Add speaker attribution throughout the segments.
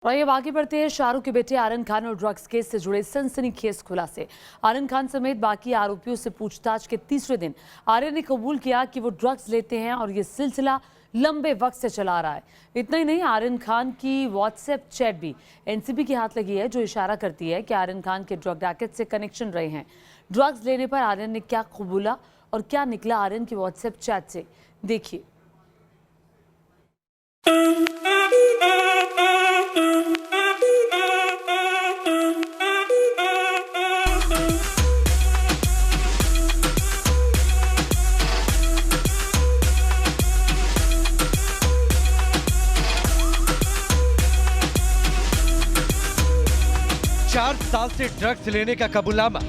Speaker 1: और ये आगे बढ़ते हैं। शाहरुख के बेटे आर्यन खान और ड्रग्स केस से जुड़े सनसनीखेज खुलासे। आर्यन खान समेत बाकी आरोपियों से पूछताछ के तीसरे दिन आर्यन ने कबूल किया कि वो ड्रग्स लेते हैं और ये सिलसिला लंबे वक्त से चला आ रहा है। इतना ही नहीं, आर्यन खान की व्हाट्सएप चैट भी एनसीबी के हाथ लगी है, जो इशारा करती है कि आर्यन खान के ड्रग रैकेट से कनेक्शन रहे हैं। ड्रग्स लेने पर आर्यन ने क्या कबूला और क्या निकला आर्यन की व्हाट्सएप चैट से, देखिए।
Speaker 2: 4 साल से ड्रग्स लेने का कबूलनामा,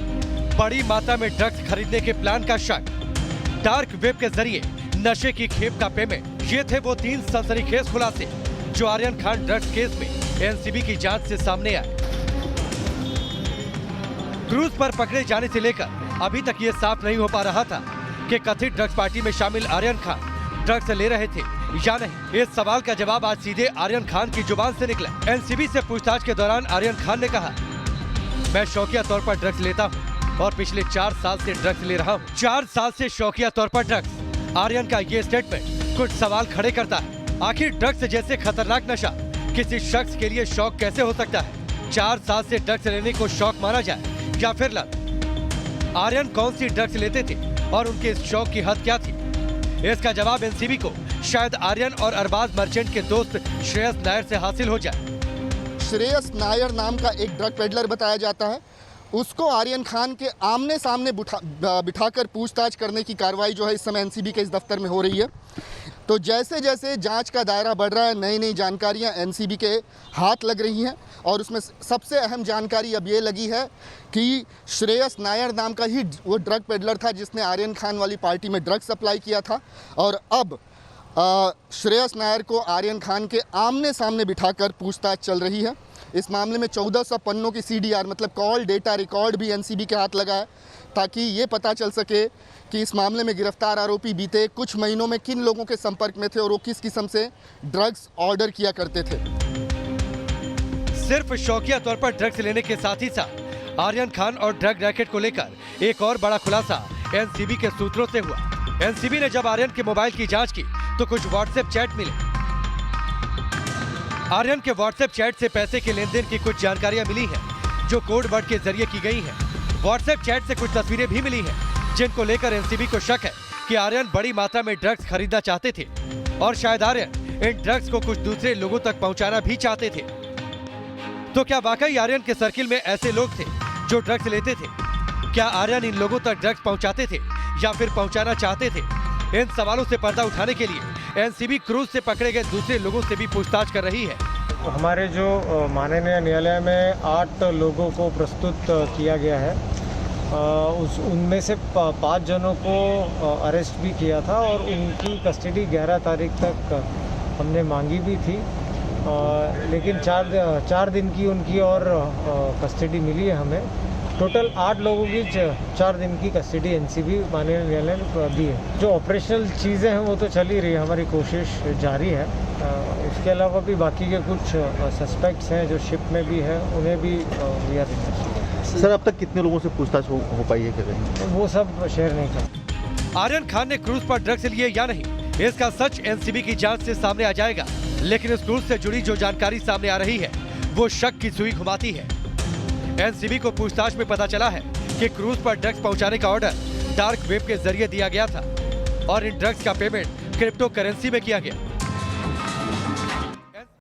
Speaker 2: बड़ी मात्रा में ड्रग्स खरीदने के प्लान का शक, डार्क वेब के जरिए नशे की खेप का पेमेंट। ये थे वो 3 सनसनीखेज खुलासे जो आर्यन खान ड्रग्स केस में एनसीबी की जांच से सामने आए। क्रूज पर पकड़े जाने से लेकर अभी तक ये साफ नहीं हो पा रहा था कि कथित ड्रग्स पार्टी में शामिल आर्यन खान ड्रग्स ले रहे थे या नहीं। इस सवाल का जवाब आज सीधे आर्यन खान की जुबान से निकला। एनसीबी से पूछताछ के दौरान आर्यन खान ने कहा, मैं शौकिया तौर पर ड्रग्स लेता हूँ और पिछले 4 साल से ड्रग्स ले रहा हूँ। 4 साल से शौकिया तौर पर ड्रग्स। आर्यन का ये स्टेटमेंट कुछ सवाल खड़े करता है। आखिर ड्रग्स जैसे खतरनाक नशा किसी शख्स के लिए शौक कैसे हो सकता है? 4 साल से ड्रग्स लेने को शौक माना जाए या फिर लत? आर्यन कौन सी ड्रग्स लेते थे और उनके इस शौक की हद क्या थी? इसका जवाब एनसीबी को शायद आर्यन और अरबाज मर्चेंट के दोस्त श्रेयस नायर से हासिल हो जाए।
Speaker 3: श्रेयस नायर नाम का एक ड्रग पेडलर बताया जाता है। उसको आर्यन खान के आमने सामने बिठाकर पूछताछ करने की कार्रवाई जो है इस समय एनसीबी के इस दफ्तर में हो रही है। तो जैसे जैसे जांच का दायरा बढ़ रहा है, नई नई जानकारियां एनसीबी के हाथ लग रही हैं और उसमें सबसे अहम जानकारी अब ये लगी है कि श्रेयस नायर नाम का ही वो ड्रग पेडलर था जिसने आर्यन खान वाली पार्टी में ड्रग सप्लाई किया था। और अब श्रेयस नायर को आर्यन खान के आमने सामने बिठाकर पूछताछ चल रही है। इस मामले में 1400 पन्नों की सीडीआर मतलब कॉल डेटा रिकॉर्ड भी एनसीबी के हाथ लगा है, ताकि ये पता चल सके कि इस मामले में गिरफ्तार आरोपी बीते कुछ महीनों में किन लोगों के संपर्क में थे और वो किस किस्म से ड्रग्स ऑर्डर किया करते थे।
Speaker 2: सिर्फ शौकिया तौर पर ड्रग्स लेने के साथ ही साथ आर्यन खान और ड्रग रैकेट को लेकर एक और बड़ा खुलासा एनसीबी के सूत्रों से हुआ। एनसीबी ने जब आर्यन के मोबाइल की जांच की तो कुछ व्हाट्सएप चैट मिले। आर्यन के व्हाट्सएप चैट से पैसे के लेन देन की कुछ जानकारियां मिली हैं, जो कोड वर्ड के जरिए की गई हैं। व्हाट्सएप चैट से कुछ तस्वीरें भी मिली हैं, जिनको लेकर एनसीबी को शक है कि आर्यन बड़ी मात्रा में ड्रग्स खरीदना चाहते थे और शायद आर्यन इन ड्रग्स को कुछ दूसरे लोगों तक पहुंचाना भी चाहते थे। तो क्या वाकई आर्यन के सर्किल में ऐसे लोग थे जो ड्रग्स लेते थे? क्या आर्यन इन लोगों तक ड्रग्स पहुंचाते थे या फिर पहुंचाना चाहते थे? इन सवालों से पर्दा उठाने के लिए एनसीबी क्रूज से पकड़े गए दूसरे लोगों से भी पूछताछ कर रही है।
Speaker 4: हमारे जो माननीय न्यायालय में 8 लोगों को प्रस्तुत किया गया है, उनमें से 5 जनों को अरेस्ट भी किया था और उनकी कस्टडी 11 तारीख तक हमने मांगी भी थी, लेकिन 4 दिन की उनकी और कस्टडी मिली है हमें। टोटल 8 लोगों की 4 दिन की कस्टडी एनसीबी माननीय न्यायालय ने दी है। जो ऑपरेशनल चीज़ें हैं वो तो चल ही रही है, हमारी कोशिश जारी है। इसके अलावा भी बाकी के कुछ सस्पेक्ट्स हैं जो शिप में भी है, उन्हें भी वी आर इन्वेस्टिगेटिंग।
Speaker 5: सर, अब तक कितने लोगों से पूछताछ हो पाई है? क्या
Speaker 4: वो सब शेयर नहीं कर।
Speaker 2: आर्यन खान ने क्रूज पर ड्रग्स लिए या नहीं, इसका सच एनसीबी की जांच से सामने आ जाएगा। लेकिन इस क्रूज से जुड़ी जो जानकारी सामने आ रही है वो शक की सुई घुमाती है। एनसीबी को पूछताछ में पता चला है कि क्रूज पर ड्रग्स पहुंचाने का ऑर्डर डार्क वेब के जरिए दिया गया था और इन ड्रग्स का पेमेंट क्रिप्टो करेंसी में किया गया।